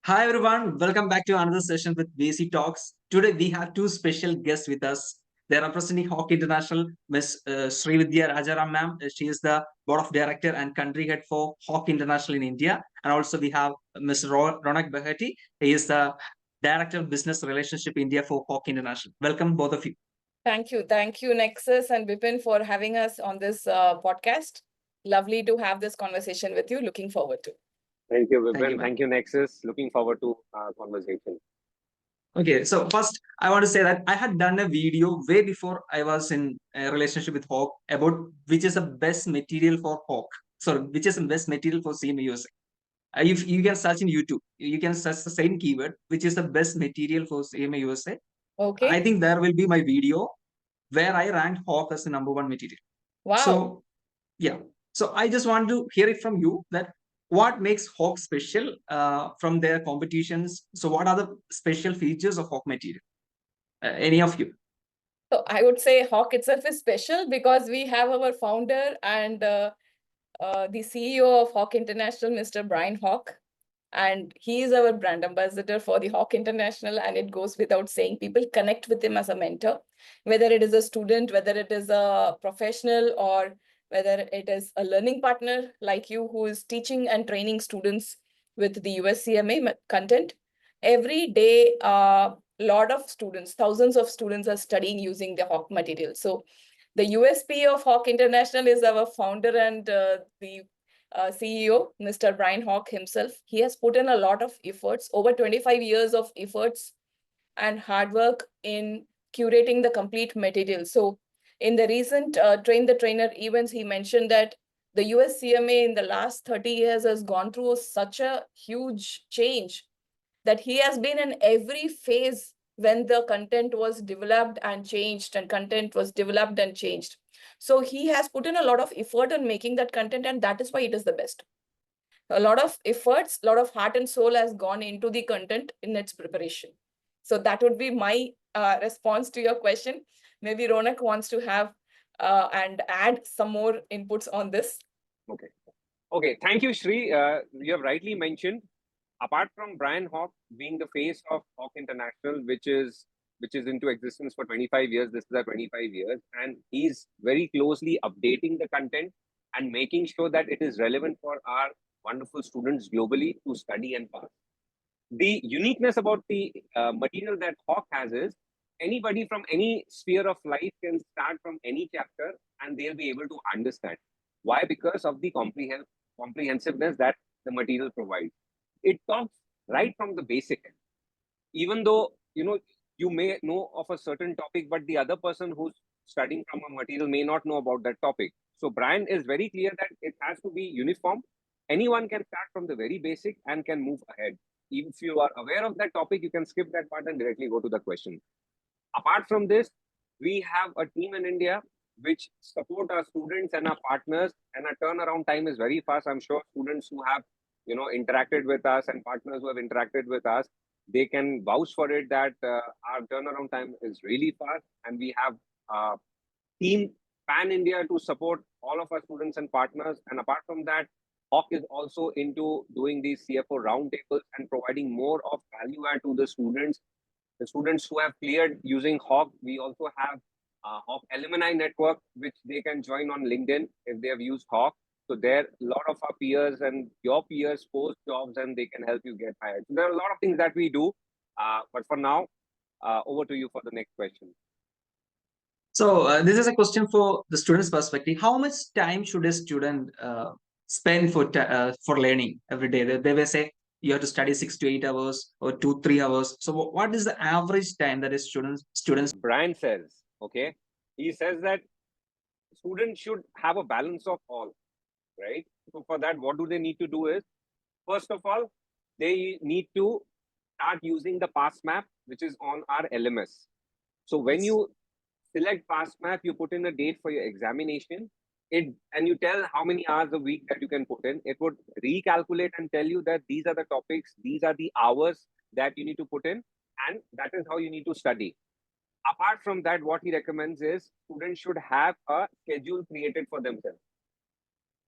Hi everyone, welcome back to another session with BC Talks. Today we have two special guests with us. They are representing HOCK International, Ms. Srividya Rajaram ma'am. She is the board of director and country head for HOCK International in India. And also we have Ms. Ronak Bahati. He is the director of business relationship India for HOCK International. Welcome both of you. Thank you. Thank you, Nexxus and Vipin, for having us on this podcast. Lovely to have this conversation with you. Looking forward to. Thank you, Thank you, Vipin. ma'am. Thank you, Nexus. Looking forward to our conversation. Okay, so first I want to say that I had done a video way before I was in a relationship with Hawk about which is the best material for Hawk. So which is the best material for CMA USA. If you can search in YouTube, you can search the same keyword, which is the best material for CMA USA. Okay. I think there will be my video where I ranked Hawk as the number one material. Wow. So yeah. So I just want to hear it from you that what makes Hawk special from their competitions. So what are the special features of Hawk material? Any of you? So I would say HOCK itself is special because we have our founder and the CEO of HOCK International, Mr. Brian Hawk. And he is our brand ambassador for the HOCK International. And it goes without saying, people connect with him as a mentor, whether it is a student, whether it is a professional, or whether it is a learning partner like you who is teaching and training students with the US CMA content. Every day, lot of students, thousands of students are studying using the HOCK material. So the USP of HOCK International is our founder and the CEO, Mr. Brian Hawk himself. He has put in a lot of efforts, over 25 years of efforts and hard work in curating the complete material. So in the recent Train the Trainer events, he mentioned that the US CMA in the last 30 years has gone through such a huge change that he has been in every phase when the content was developed and changed and content was developed and changed. So he has put in a lot of effort in making that content, and that is why it is the best. A lot of efforts, a lot of heart and soul has gone into the content in its preparation. So that would be my response to your question. Maybe Ronak wants to have and add some more inputs on this. Okay. Thank you, Shri. You have rightly mentioned. Apart from Brian Hawk being the face of Hawk International, which is into existence for 25 years, this is our 25 years, and he's very closely updating the content and making sure that it is relevant for our wonderful students globally to study and pass. The uniqueness about the material that Hawk has is anybody from any sphere of life can start from any chapter and they'll be able to understand. Why? Because of the comprehensiveness that the material provides. It talks right from the basic. Even though, you may know of a certain topic, but the other person who's studying from a material may not know about that topic. So Brian is very clear that it has to be uniform. Anyone can start from the very basic and can move ahead. If you are aware of that topic, you can skip that part and directly go to the question. Apart from this, we have a team in India which support our students and our partners, and our turnaround time is very fast. I'm sure students who have interacted with us and partners who have interacted with us, they can vouch for it that our turnaround time is really fast, and we have a team pan India to support all of our students and partners. And apart from that, Hawk is also into doing these CFO roundtables and providing more of value add to the students. The students who have cleared using Hawk, we also have Hawk Alumni Network, which they can join on LinkedIn if they have used Hawk. So there, a lot of our peers and your peers post jobs and they can help you get hired. So there are a lot of things that we do. But for now, over to you for the next question. So this is a question for the student's perspective. How much time should a student spend for learning every day? They will say you have to study 6 to 8 hours or 2 3 hours. So what is the average time that a students? Brian says, okay, he says that students should have a balance of all, right? So for that, what do they need to do is, first of all, they need to start using the pass map, which is on our LMS. So when you select pass map, you put in a date for your examination, and you tell how many hours a week that you can put in. It would recalculate and tell you that these are the topics, these are the hours that you need to put in, and that is how you need to study. Apart from that, what he recommends is students should have a schedule created for themselves,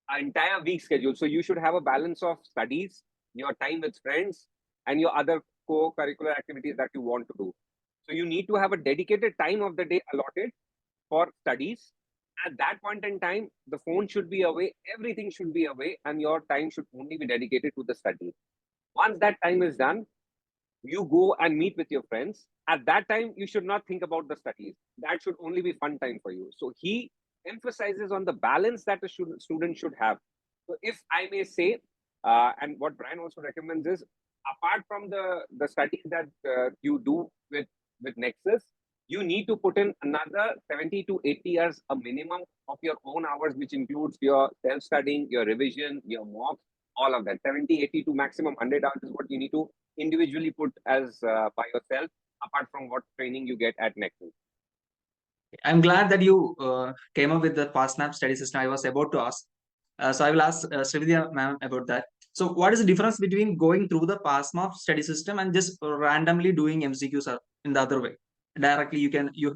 an entire week schedule. So you should have a balance of studies, your time with friends, and your other co-curricular activities that you want to do. So you need to have a dedicated time of the day allotted for studies. At that point in time, the phone should be away, everything should be away, and your time should only be dedicated to the study. Once that time is done, you go and meet with your friends. At that time, you should not think about the studies. That should only be fun time for you. So he emphasizes on the balance that a student should have. So if I may say, and what Brian also recommends is, apart from the studies that you do with Nexxus, you need to put in another 70 to 80 hours, a minimum of your own hours, which includes your self-studying, your revision, your mocks, all of that. 70, 80 to maximum 100 hours is what you need to individually put as by yourself, apart from what training you get at Nexxus. I'm glad that you came up with the PassMap study system. I was about to ask. So I will ask Srividya ma'am about that. So what is the difference between going through the PassMap study system and just randomly doing MCQs in the other way? Directly, you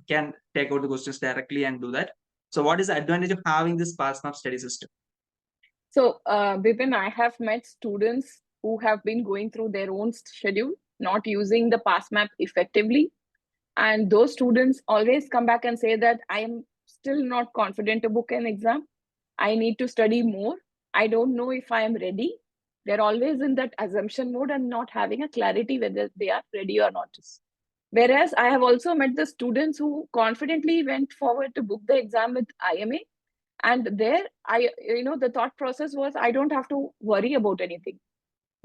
can take out the questions directly and do that. So what is the advantage of having this PassMap study system? So, Bipin, I have met students who have been going through their own schedule, not using the PassMap effectively. And those students always come back and say that I am still not confident to book an exam. I need to study more. I don't know if I am ready. They're always in that assumption mode and not having a clarity whether they are ready or not. Whereas I have also met the students who confidently went forward to book the exam with IMA. And there, the thought process was, I don't have to worry about anything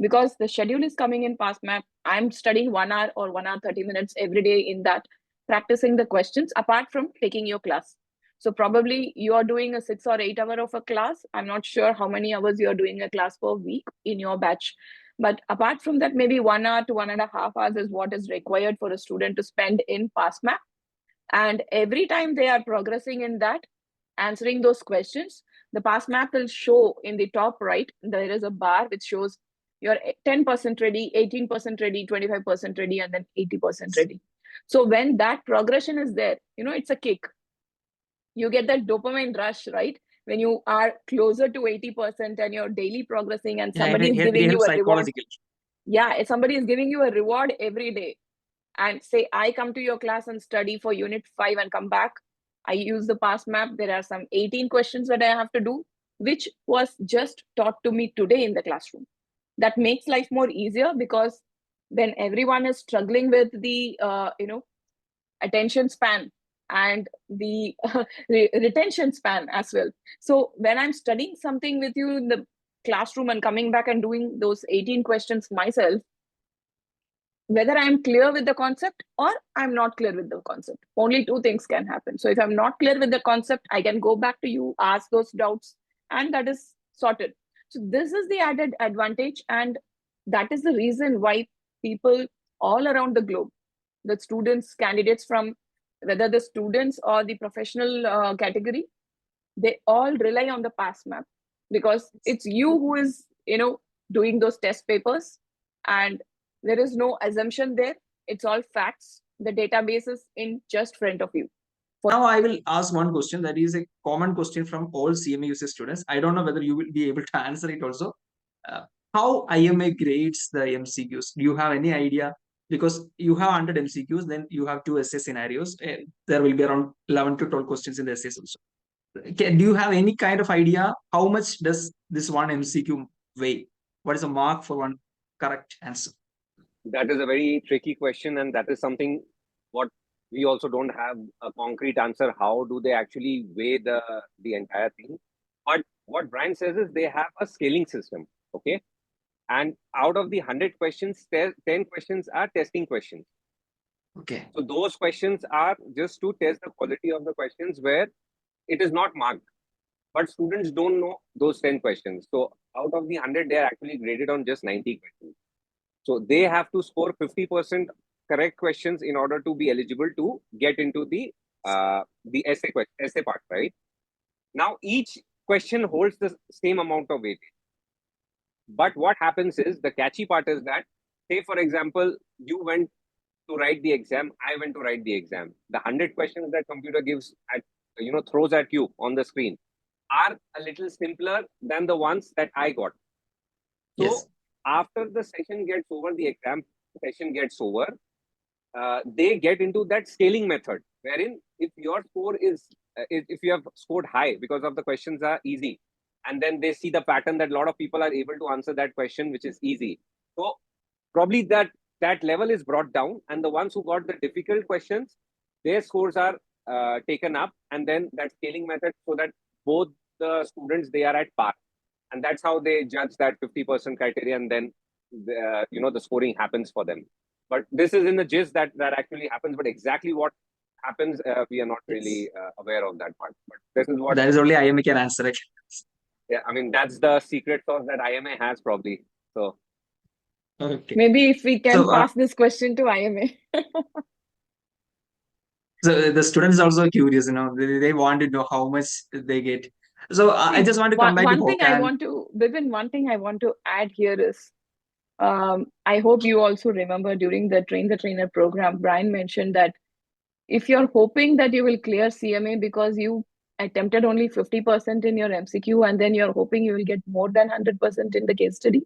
because the schedule is coming in PassMap. I'm studying 1 hour or 1 hour, 30 minutes every day in that, practicing the questions apart from taking your class. So probably you are doing a 6 or 8 hour of a class. I'm not sure how many hours you're doing a class per week in your batch. But apart from that, maybe 1 hour to 1.5 hours is what is required for a student to spend in PassMap. And every time they are progressing in that, answering those questions, the PassMap will show in the top right, there is a bar which shows you're 10% ready, 18% ready, 25% ready, and then 80% ready. So when that progression is there, it's a kick. You get that dopamine rush, right? When you are closer to 80% and you're daily progressing and somebody is giving you a reward. Yeah, somebody is giving you a reward every day. And say, I come to your class and study for unit 5 and come back. I use the PassMap. There are some 18 questions that I have to do, which was just taught to me today in the classroom. That makes life more easier because when everyone is struggling with the, attention span and the retention span as well. So when I'm studying something with you in the classroom and coming back and doing those 18 questions myself, whether I'm clear with the concept or I'm not clear with the concept, only two things can happen. So if I'm not clear with the concept, I can go back to you, ask those doubts, and that is sorted. So this is the added advantage. And that is the reason why people all around the globe, the students, candidates from whether the students or the professional category, they all rely on the PassMap because it's you who is, doing those test papers, and there is no assumption there. It's all facts. The database is in just front of you. Now I will ask one question that is a common question from all CMA USA students. I don't know whether you will be able to answer it also. How IMA grades the MCQs? Do you have any idea? Because you have 100 MCQs, then you have 2 essay scenarios. There will be around 11 to 12 questions in the essays also. Do you have any kind of idea how much does this one MCQ weigh? What is the mark for one correct answer? That is a very tricky question, and that is something what we also don't have a concrete answer. How do they actually weigh the entire thing? But what Brian says is they have a scaling system, okay? And out of the 100 questions, 10 questions are testing questions. Okay. So those questions are just to test the quality of the questions where it is not marked. But students don't know those 10 questions. So out of the 100, they are actually graded on just 90 questions. So they have to score 50% correct questions in order to be eligible to get into the essay part, right? Now, each question holds the same amount of weight. But what happens is, the catchy part is that, say, for example, you went to write the exam, I went to write the exam. The 100 questions that computer gives throws at you on the screen are a little simpler than the ones that I got. So yes. after the session gets over, the exam session gets over, they get into that scaling method, wherein if your score is, if you have scored high because of the questions are easy, and then they see the pattern that a lot of people are able to answer that question, which is easy. So probably that level is brought down, and the ones who got the difficult questions, their scores are taken up, and then that scaling method, so that both the students, they are at par, and that's how they judge that 50% criteria, and then the scoring happens for them. But this is in the gist that actually happens, but exactly what happens, we are not really aware of that part. But this is what, That is only IMA can answer it. yeah, I mean, that's the secret sauce that IMA has probably. So Okay. Maybe if we can So, pass this question to IMA. So the students also curious, they want to know how much they get. So I just want to come back to One thing HOCK I and want to, Bipin, one thing I want to add here is, I hope you also remember during the Train the Trainer program, Brian mentioned that if you're hoping that you will clear CMA because you attempted only 50% in your MCQ, and then you're hoping you will get more than 100% in the case study,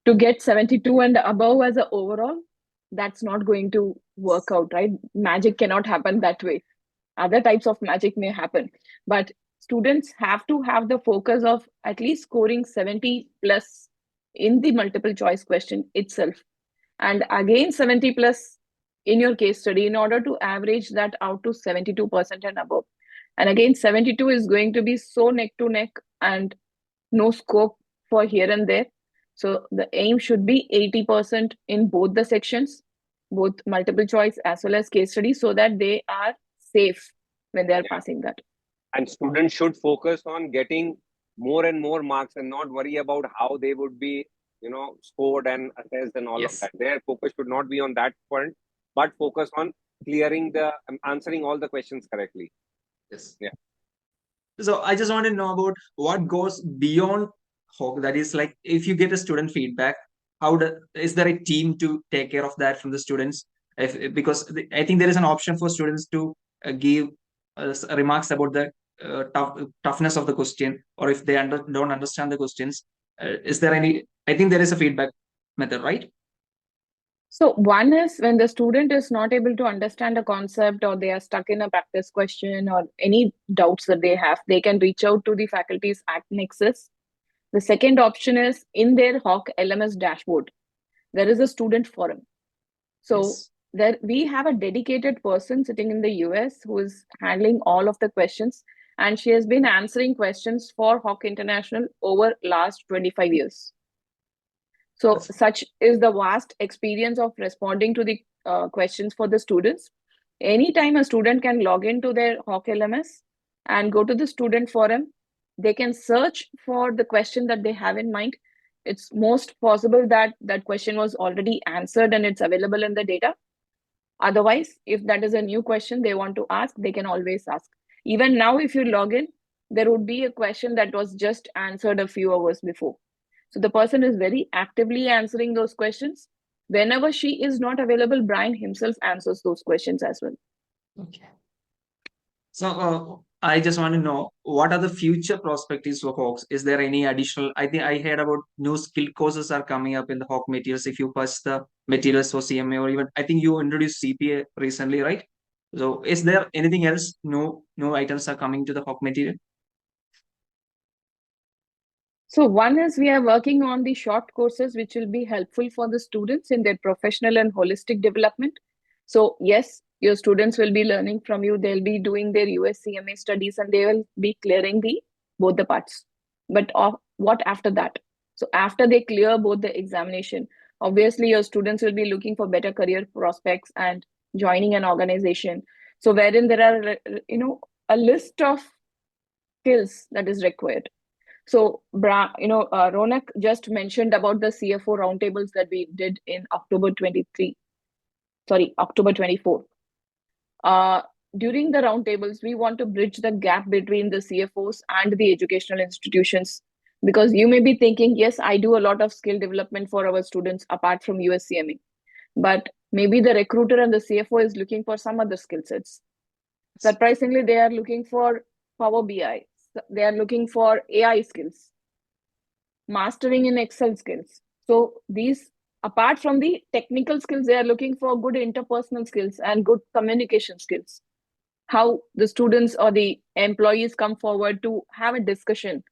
to get 72 and above as a overall, that's not going to work out, right? Magic cannot happen that way. Other types of magic may happen, but students have to have the focus of at least scoring 70 plus in the multiple choice question itself, and again 70 plus in your case study, in order to average that out to 72% and above. And again, 72 is going to be so neck to neck and no scope for here and there. So the aim should be 80% in both the sections, both multiple choice as well as case study, so that they are safe when they are passing that. And students should focus on getting more and more marks and not worry about how they would be, scored and assessed and all of that. Their focus should not be on that point, but focus on answering all the questions correctly. Yes. Yeah. So I just want to know about what goes beyond HOCK. That is, like, if you get a student feedback, is there a team to take care of that from the students? Because I think there is an option for students to give remarks about the toughness of the question, or if they don't understand the questions. Is there any? I think there is a feedback method, right? So one is when the student is not able to understand a concept, or they are stuck in a practice question, or any doubts that they have, they can reach out to the faculties at Nexxus. The second option is in their HOCK LMS dashboard, there is a student forum. So Yes. there we have a dedicated person sitting in the US who is handling all of the questions, and she has been answering questions for HOCK International over last 25 years. So such is the vast experience of responding to the questions for the students. Anytime a student can log into their HOCK LMS and go to the student forum, they can search for the question that they have in mind. It's most possible that that question was already answered and it's available in the data. Otherwise, if that is a new question they want to ask, they can always ask. Even now, if you log in, there would be a question that was just answered a few hours before. So the person is very actively answering those questions. Whenever she is not available, Brian himself answers those questions as well. Okay. So I just want to know, what are the future perspectives for HOCKs? Is there any additional? I think I heard about new skill courses are coming up in the HOCK materials. If you pass the materials for CMA, or even I think you introduced CPA recently, right? So is there anything else? No items are coming to the HOCK material. So one is we are working on the short courses, which will be helpful for the students in their professional and holistic development. So yes, your students will be learning from you. They'll be doing their US CMA studies, and they will be clearing both the parts. But what after that? So after they clear both the examination, obviously your students will be looking for better career prospects and joining an organization. So wherein there are, a list of skills that is required. So, Ronak just mentioned about the CFO roundtables that we did in October 24. During the roundtables, we want to bridge the gap between the CFOs and the educational institutions, because you may be thinking, yes, I do a lot of skill development for our students apart from USCMA, but maybe the recruiter and the CFO is looking for some other skill sets. Surprisingly, they are looking for Power BI. They are looking for AI skills, mastering in Excel skills. So these, apart from the technical skills, they are looking for good interpersonal skills and good communication skills. How the students or the employees come forward to have a discussion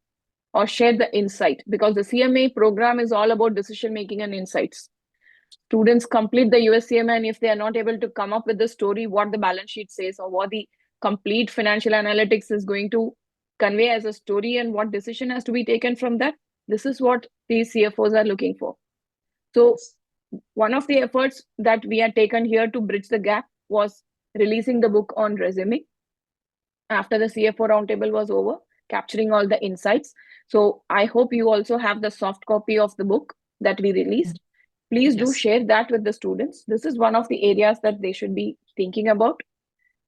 or share the insight, because the CMA program is all about decision making and insights. Students complete the US CMA, and if they are not able to come up with the story, what the balance sheet says, or what the complete financial analytics is going to convey as a story, and what decision has to be taken from that, this is what these CFOs are looking for. So one of the efforts that we had taken here to bridge the gap was releasing the book on resume after the CFO roundtable was over, capturing all the insights. So I hope you also have the soft copy of the book that we released. Please do Yes. share that with the students. This is one of the areas that they should be thinking about.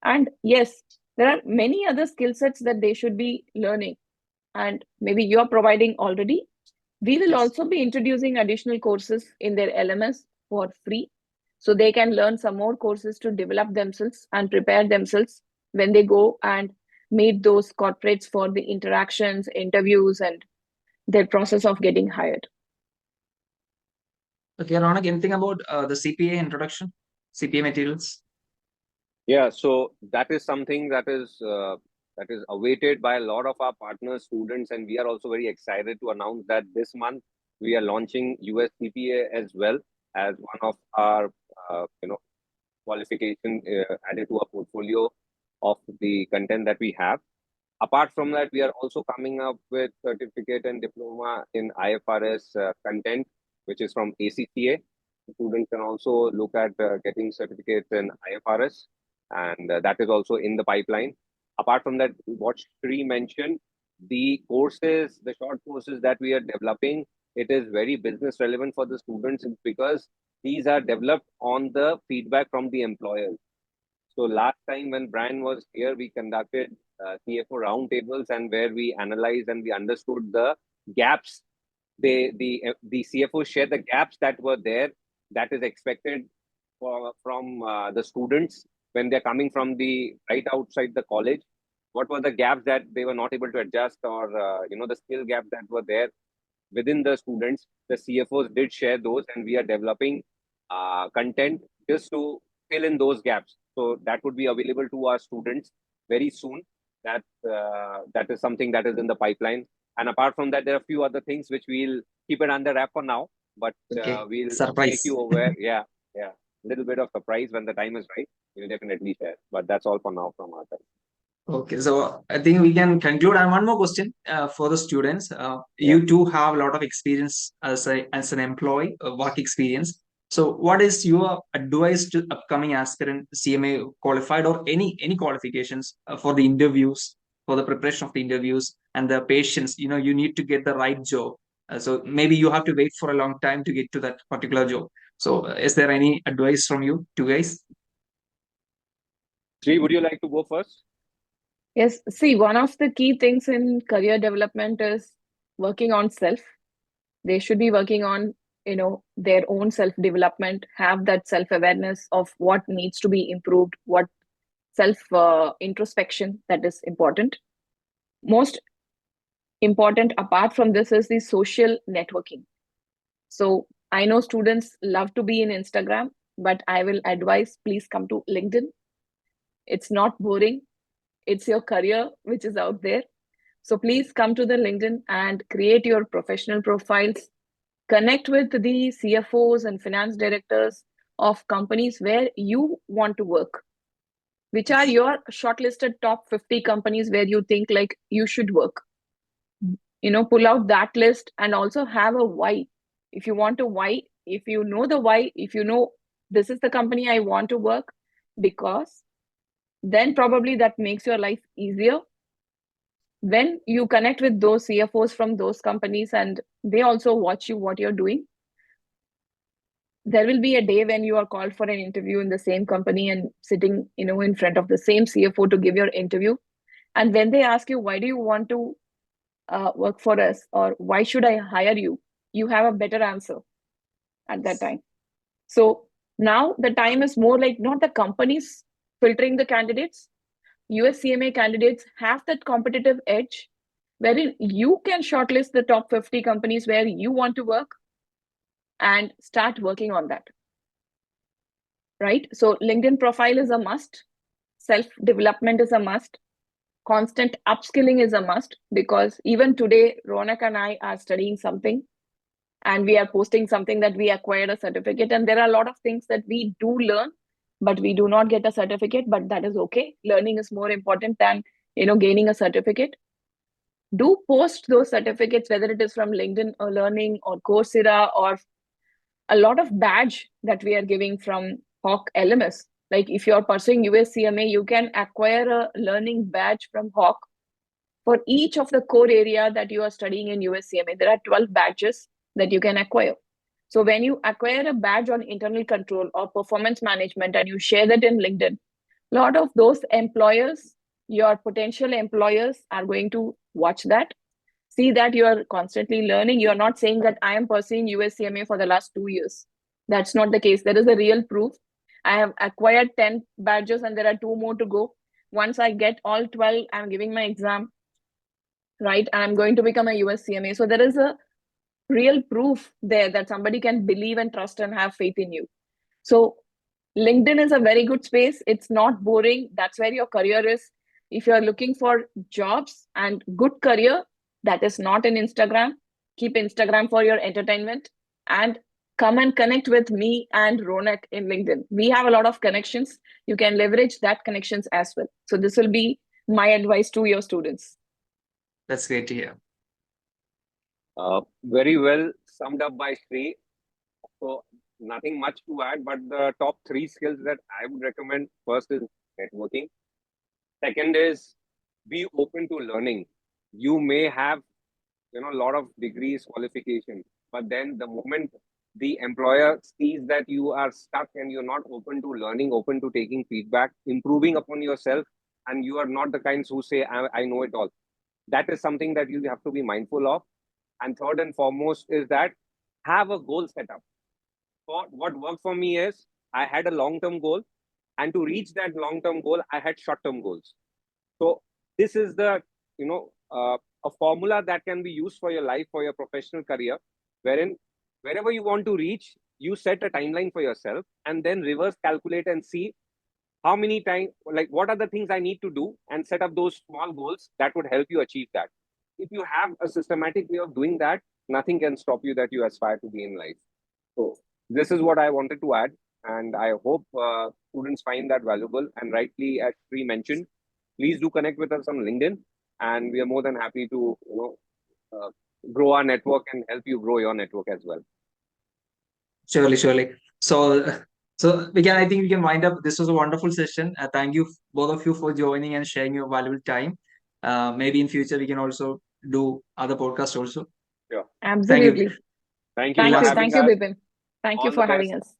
And yes, there are many other skill sets that they should be learning. And maybe you're providing already. We will Yes. also be introducing additional courses in their LMS for free. So they can learn some more courses to develop themselves and prepare themselves when they go and meet those corporates for the interactions, interviews, and their process of getting hired. Okay, Ronak, anything about the CPA introduction, CPA materials? Yeah, so that is something that is awaited by a lot of our partner students, and we are also very excited to announce that this month we are launching US CPA as well as one of our qualification added to our portfolio of the content that we have. Apart from that, we are also coming up with certificate and diploma in IFRS content, which is from ACCA. Students can also look at getting certificates in IFRS, and that is also in the pipeline. Apart from that, what Shri mentioned, the courses, the short courses that we are developing, it is very business relevant for the students because these are developed on the feedback from the employers. So last time when Brian was here, we conducted CFO roundtables and where we analyzed and we understood the gaps. The CFO shared the gaps that were there that is expected from the students when they're coming from the right outside the college. What were the gaps that they were not able to adjust, or the skill gaps that were there within the students? The CFOs did share those, and we are developing content just to fill in those gaps. So that would be available to our students very soon. That is something that is in the pipeline. And apart from that, there are a few other things which we'll keep it under wrap for now, but Okay, we'll make surprise. you aware. Yeah, yeah, a little bit of surprise when the time is right. We'll definitely share. But that's all for now from our side. Okay, so I think we can conclude. And one more question for the students. Yeah. You too have a lot of experience as an employee, work experience. So, what is your advice to upcoming aspirant CMA qualified or any qualifications for the interviews, for the preparation of the interviews and the patience? You need to get the right job. So maybe you have to wait for a long time to get to that particular job. So, is there any advice from you two guys? Shri, would you like to go first? Yes, see, one of the key things in career development is working on self. They should be working on, their own self-development, have that self-awareness of what needs to be improved, what self introspection that is important. Most important apart from this is the social networking. So I know students love to be in Instagram, but I will advise, please come to LinkedIn. It's not boring. It's your career which is out there. So please come to the LinkedIn and create your professional profiles. Connect with the CFOs and finance directors of companies where you want to work. Which are your shortlisted top 50 companies where you think like you should work? Pull out that list and also have a why. If you want to why, if you know the why, if you know this is the company I want to work, because then probably that makes your life easier. When you connect with those CFOs from those companies and they also watch you what you're doing, there will be a day when you are called for an interview in the same company and sitting in front of the same CFO to give your interview. And when they ask you, why do you want to work for us, or why should I hire you, you have a better answer at that time. So now the time is more like not the companies filtering the candidates. US CMA candidates have that competitive edge wherein you can shortlist the top 50 companies where you want to work. and start working on that. Right? So LinkedIn profile is a must. Self-development is a must. Constant upskilling is a must, because even today, Ronak and I are studying something and we are posting something that we acquired a certificate. And there are a lot of things that we do learn, but we do not get a certificate, but that is okay. Learning is more important than, gaining a certificate. Do post those certificates, whether it is from LinkedIn or Learning or Coursera, or a lot of badge that we are giving from HOCK LMS. Like if you're pursuing US CMA, you can acquire a learning badge from HOCK for each of the core area that you are studying in US CMA. There are 12 badges that you can acquire. So when you acquire a badge on internal control or performance management and you share that in LinkedIn, a lot of those employers, your potential employers, are going to watch that, see that you are constantly learning. You're not saying that I am pursuing US CMA for the last 2 years. That's not the case. There is a real proof. I have acquired 10 badges and there are 2 more to go. Once I get all 12, I'm giving my exam, right? And I'm going to become a US CMA. So there is a real proof there that somebody can believe and trust and have faith in you. So LinkedIn is a very good space. It's not boring. That's where your career is. If you're looking for jobs and good career, that is not in Instagram. Keep Instagram for your entertainment, and come and connect with me and Ronak in LinkedIn. We have a lot of connections. You can leverage that connections as well. So this will be my advice to your students. That's great to hear. Very well summed up by Sri. So nothing much to add, but the top 3 skills that I would recommend: first is networking. Second is be open to learning. You may have, a lot of degrees, qualifications, but then the moment the employer sees that you are stuck and you're not open to learning, open to taking feedback, improving upon yourself, and you are not the kinds who say, I know it all. That is something that you have to be mindful of. And third and foremost is that have a goal set up. What worked for me is I had a long-term goal, and to reach that long-term goal, I had short-term goals. So this is the, a formula that can be used for your life, for your professional career, wherein wherever you want to reach, you set a timeline for yourself and then reverse calculate and see how many times, like what are the things I need to do, and set up those small goals that would help you achieve that. If you have a systematic way of doing that, nothing can stop you that you aspire to be in life. So this is what I wanted to add, and I hope students find that valuable. And rightly, as Sri mentioned, please do connect with us on LinkedIn, and we are more than happy to grow our network and help you grow your network as well. Surely. So I think we can wind up. This was a wonderful session. Thank you both of you for joining and sharing your valuable time. Maybe in future we can also do other podcasts also. Yeah. Absolutely. Thank you. Thank you, Bipin. Thank you for having us.